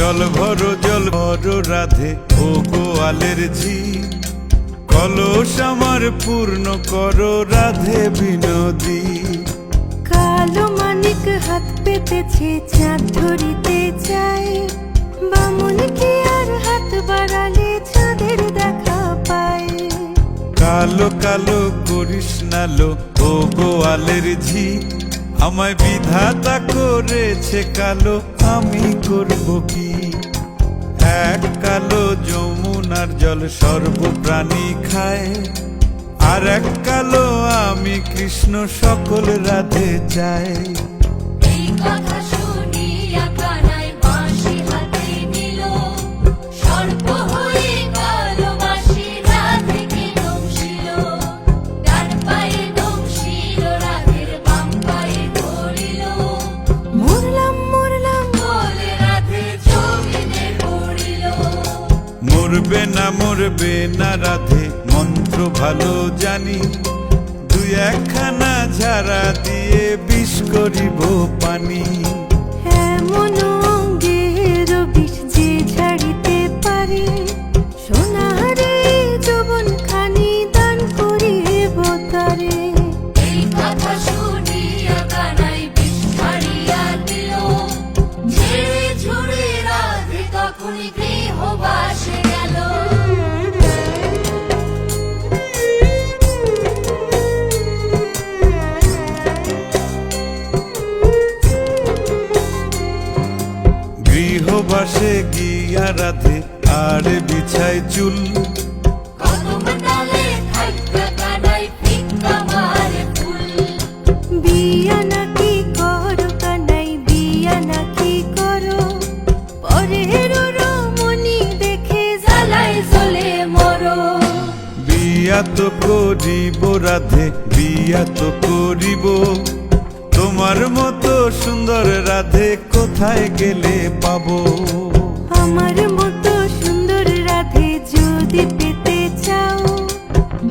জল ভরো রাধে ও গোয়ালের ঝি, কলস আমার পূর্ণ করো রাধে বিনোদী। কালো মানিক হাত পেতেছে চাঁদ ধরিতে চায়, বামুন কি আর হাত বাড়ালে চাঁদের দেখা পায়। কালো কালো করিস নালো ও গোয়ালের ঝি, আমায় বিধাতা করেছে কালো, আমি করব কি। এক কালো যমুনার জল সর্বপ্রাণী খায়, আর এক কালো আমি কৃষ্ণ সকল রাধে চাই। এই কথা শুনিয়া কানাই বাঁশি হাতে নিল, সর্প হয়ে কালো বাঁশি রাধেকে দংশিল। ডান পায়ে দংশিল রাধের, বাম পায়ে ধরিল। মরলাম মরলাম বলে রাধে জমিনে পড়িল। মরবে না রাধে মন্ত্র ভালো জানি, দুই একখানা ঝাড়া দিয়ে বিষ করিব পানি। এমন অঙ্গের বিষ যে ছাড়িতে পারে, সোনারে যৌবন খানি দান করিব তারে। এই কথা শুনিয়া কানাই বিষ ছাড়িয়া দিল, ঝেড়ে ঝুড়ে রাধে তখনই গৃহবাসে গেল। গৃহবাসে গিয়া রাধে আর বিছায় চুল, কদম ডালে থাইকা কানাই ফিক্কা মারে ফুল। বিয়া নাকি করো কানাই, বিয়া নাকি করো, পরের রমণী দেখে জ্বালায় জ্বলে মরো। বিয়া তো করিব রাধে, বিয়া তো করিব, তোমার মতো সুন্দর রাধে কোথায় গেলে পাবো। আমার মতো সুন্দর রাধে যদি পেতে চাও,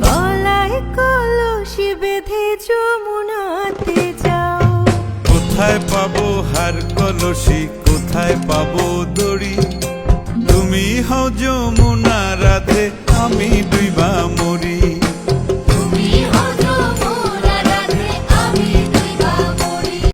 গলায় কলসি বেঁধে যমুনাতে যাও। কোথায় পাবো হার কলসি, কোথায় পাবো দড়ি, তুমি হও যমুনা রাধে, আমি ডুইবা